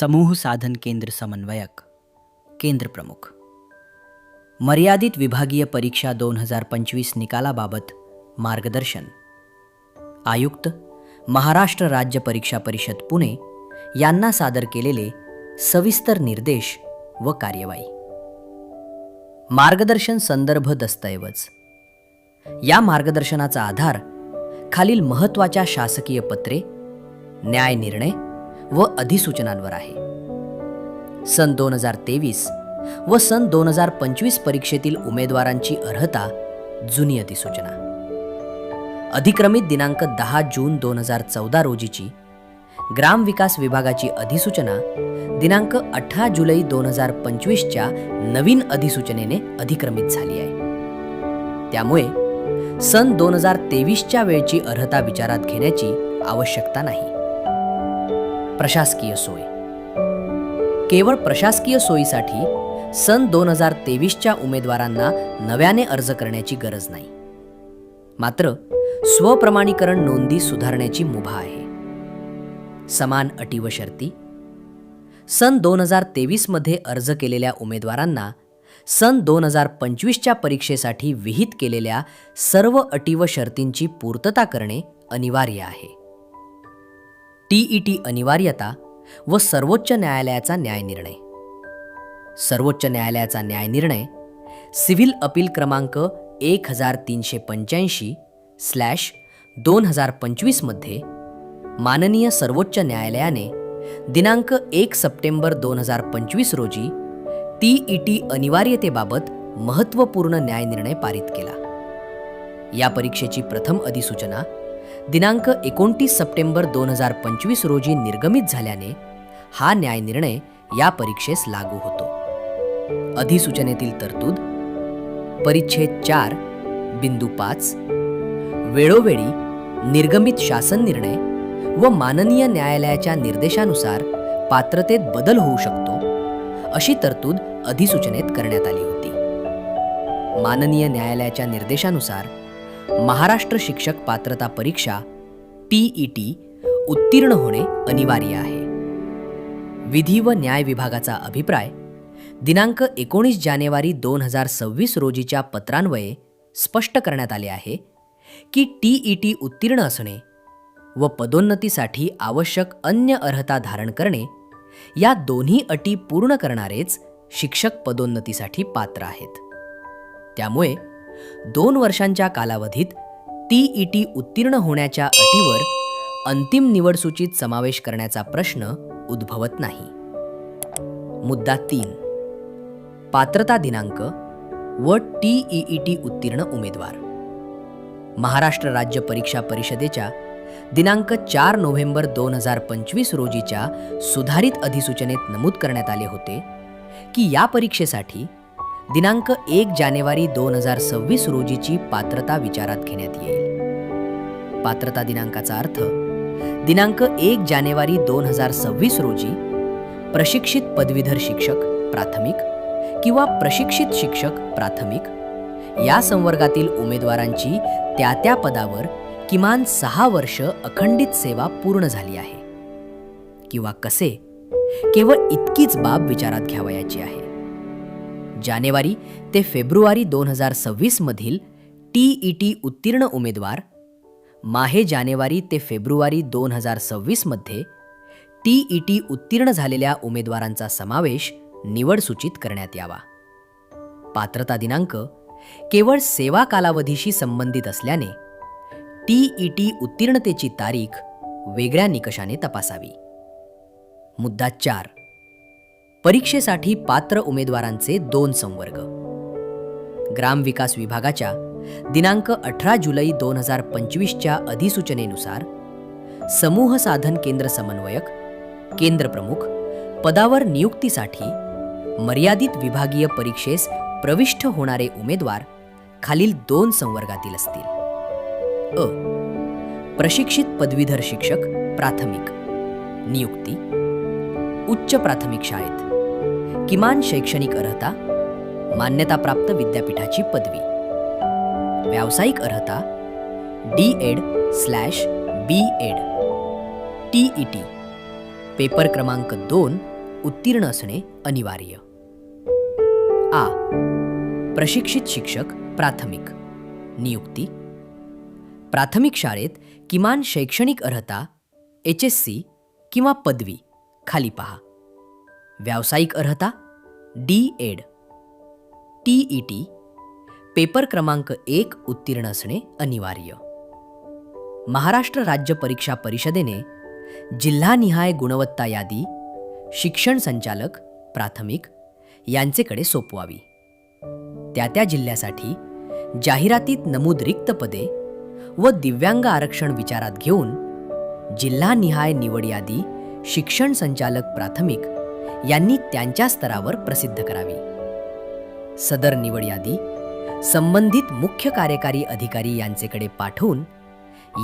समूह साधन केंद्र समन्वयक, केंद्र प्रमुख. मर्यादित विभागीय परीक्षा 2025 निकालाबाबत मार्गदर्शन. आयुक्त, महाराष्ट्र राज्य परीक्षा परिषद पुणे यांना सादर केलेले सविस्तर निर्देश व कार्यवाही. मार्गदर्शन संदर्भ दस्तऐवज. या मार्गदर्शनाचा आधार खालील महत्त्वाच्या शासकीय पत्रे, न्याय निर्णय व अधिसूचनांवर आहे. सन 2023 व सन 2025 परीक्षेतील उमेदवारांची अर्हता जुनी अधिसूचना. अधिक्रमित दिनांक 10 जून 2014 रोजीची ग्रामविकास विभागाची अधिसूचना दिनांक 18 जुलै 2025च्या नवीन अधिसूचनेने अधिक्रमित झाली आहे. त्यामुळे सन 2023च्या वेळची अर्हता विचारात घेण्याची आवश्यकता नाही. प्रशासकीय सोय. केवळ प्रशासकीय सोयीसाठी सन 2023च्या उमेदवारांना नव्याने अर्ज करण्याची गरज नाही. मात्र स्वप्रमाणीकरण नोंदी सुधारण्याची मुभा आहे. समान अटी व शर्ती. सन 2023मध्ये अर्ज केलेल्या उमेदवारांना सन 2025च्या परीक्षेसाठी विहित केलेल्या सर्व अटी व शर्तींची पूर्तता करणे अनिवार्य आहे. TET अनिवार्यता व सर्वोच्च न्यायालयाचा न्यायनिर्णय. सर्वोच्च न्यायालयाचा न्यायनिर्णय सिव्हिल अपील क्रमांक 1385/2025 मध्ये माननीय सर्वोच्च न्यायालयाने दिनांक 1 सप्टेंबर 2025 रोजी TET अनिवार्यतेबाबत महत्त्वपूर्ण न्यायनिर्णय पारित केला. या परीक्षेची प्रथम अधिसूचना दिनांक 29 सप्टेंबर 2025 रोजी निर्गमित झाल्याने हा न्यायनिर्णय या परीक्षेस लागू होतो. अधिसूचनेतील तरतूद. परिच्छेद 4.5 वेळोवेळी निर्गमित शासन निर्णय व माननीय न्यायालयाच्या निर्देशानुसार पात्रतेत बदल होऊ शकतो अशी तरतूद अधिसूचनेत करण्यात आली होती. माननीय न्यायालयाच्या निर्देशानुसार महाराष्ट्र शिक्षक पात्रता परीक्षा TET उत्तीर्ण होणे अनिवार्य आहे. विधी व न्याय विभागाचा अभिप्राय. दिनांक 19 जानेवारी 2026 रोजीच्या पत्रान्वये स्पष्ट करण्यात आले आहे की TET उत्तीर्ण असणे व पदोन्नतीसाठी आवश्यक अन्य अर्हता धारण करणे या दोन्ही अटी पूर्ण करणारेच शिक्षक पदोन्नतीसाठी पात्र आहेत. त्यामुळे 2 वर्षांच्या कालावधीत TET उत्तीर्ण होण्याच्या अटीवर अंतिम निवड सूचीत समावेश करण्याचा प्रश्न उद्भवत नाही. मुद्दा 3. पात्रता दिनांक व TET उत्तीर्ण उमेदवार. महाराष्ट्र राज्य परीक्षा परिषदेच्या दिनांक 4 नोव्हेंबर 2025 रोजीच्या सुधारित अधिसूचनेत नमूद करण्यात आले होते की या परीक्षेसाठी दिनांक 1 जानेवारी 2026 रोजीची पात्रता विचारात घेण्यात येईल. पात्रता दिनांकाचा अर्थ दिनांक 1 जानेवारी 2026 रोजी प्रशिक्षित पदवीधर शिक्षक प्राथमिक किंवा प्रशिक्षित शिक्षक प्राथमिक या संवर्गातील उमेदवारांची त्या पदावर किमान 6 वर्ष अखंडित सेवा पूर्ण झाली आहे किंवा कसे, केवळ इतकीच बाब विचारात घ्यावयाची आहे. जानेवारी ते फेब्रुवारी 2026 मधील TET उत्तीर्ण उमेदवार माहे जानेवारी ते फेब्रुवारी 2026 मध्ये TET उत्तीर्ण झालेल्या उमेदवारांचा समावेश निवड सूचीत करण्यात यावा. पात्रता दिनांक केवळ सेवा कालावधीशी संबंधित असल्याने TET उत्तीर्णतेची तारीख वेगळ्या निकषाने तपासावी. मुद्दा 4. परीक्षेसाठी पात्र उमेदवारांचे 2 संवर्ग. ग्रामविकास विभागाच्या दिनांक 18 जुलै 2025च्या अधिसूचनेनुसार समूह साधन केंद्र समन्वयक, केंद्र प्रमुख पदावर नियुक्तीसाठी मर्यादित विभागीय परीक्षेस प्रविष्ट होणारे उमेदवार खालील 2 संवर्गातील असतील. अ. प्रशिक्षित पदवीधर शिक्षक प्राथमिक. नियुक्ती. उच्च प्राथमिक शाळेत. किमान शैक्षणिक अर्हता मान्यताप्राप्त विद्यापीठाची पदवी. व्यावसायिक अर्हता D.Ed/B.Ed. TET पेपर क्रमांक 2 उत्तीर्ण असणे अनिवार्य. आ. प्रशिक्षित शिक्षक प्राथमिक. नियुक्ती. प्राथमिक शाळेत किमान शैक्षणिक अर्हता HSC किंवा पदवी खाली पहा. व्यावसायिक अर्हता D.Ed. TET पेपर क्रमांक 1 उत्तीर्ण असणे अनिवार्य. महाराष्ट्र राज्य परीक्षा परिषदेने जिल्हानिहाय गुणवत्ता यादी शिक्षण संचालक प्राथमिक यांचेकडे सोपवावी. त्या जिल्ह्यासाठी जाहिरातीत नमूद रिक्त पदे व दिव्यांग आरक्षण विचारात घेऊन जिल्हानिहाय निवड यादी शिक्षण संचालक प्राथमिक यांनी त्यांच्या स्तरावर प्रसिद्ध करावी. सदर निवड यादी संबंधित मुख्य कार्यकारी अधिकारी यांचेकडे पाठवून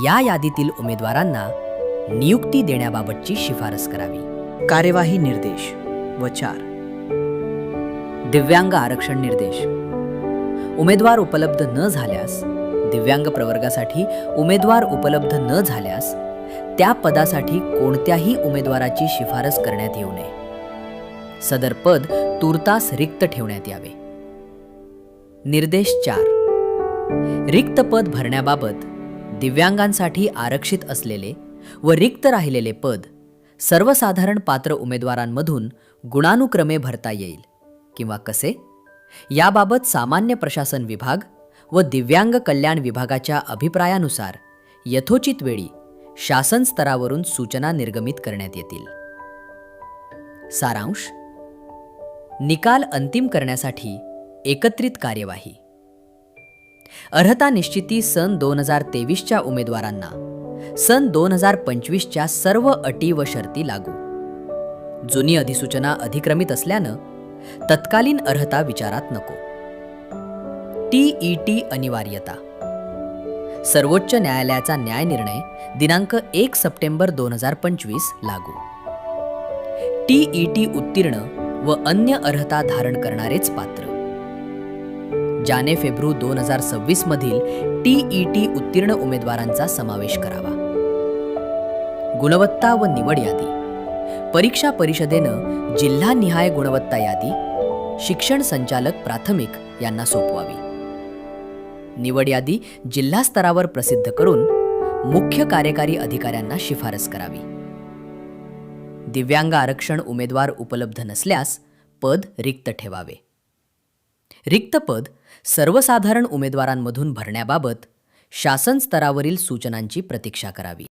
या यादीतील उमेदवारांना नियुक्ती देण्याबाबतची शिफारस करावी. कार्यवाही निर्देश व 4. दिव्यांग आरक्षण निर्देश. उमेदवार उपलब्ध न झाल्यास, दिव्यांग प्रवर्गासाठी उमेदवार उपलब्ध न झाल्यास त्या पदासाठी कोणत्याही उमेदवाराची शिफारस करण्यात येऊ नये. सदर पद तूर्तास रिक्त ठेवण्यात यावे. निर्देश 4. रिक्त पद भरण्याबाबत दिव्यांगांसाठी आरक्षित असलेले व रिक्त राहिलेले पद सर्वसाधारण पात्र उमेदवारांमधून गुणानुक्रमे भरता येईल किंवा कसे, याबाबत सामान्य प्रशासन विभाग व दिव्यांग कल्याण विभागाच्या अभिप्रायानुसार यथोचित वेळी शासन स्तरावरून सूचना निर्गमित करण्यात येतील. सारांश. निकाल अंतिम करण्यासाठी एकत्रित कार्यवाही. अर्हता निश्चिती सन 2023च्या उमेदवारांना सन 2025च्या सर्व अटी व शर्ती लागू. जुनी अधिसूचना अधिक्रमित असल्यानं तत्कालीन अर्हता विचारात नको. TET अनिवार्यता. सर्वोच्च न्यायालयाचा न्यायनिर्णय दिनांक 1 सप्टेंबर 2025 लागू. TET उत्तीर्ण व अन्य अर्हता धारण करणारेच पात्र. जाने-फेब्रुवारी 2026 मधील TET उत्तीर्ण उमेदवारांचा समावेश करावा. गुणवत्ता व निवड यादी. परीक्षा परिषदेनं जिल्हानिहाय गुणवत्ता यादी शिक्षण संचालक प्राथमिक यांना सोपवावी. निवड यादी जिल्हा स्तरावर प्रसिद्ध करून मुख्य कार्यकारी अधिकाऱ्यांना शिफारस करावी. दिव्यांग आरक्षण उमेदवार उपलब्ध नसल्यास पद रिक्त ठेवावे. रिक्त पद सर्वसाधारण उमेदवारांमधून भरण्याबाबत शासन स्तरावरील सूचनांची प्रतीक्षा करावी.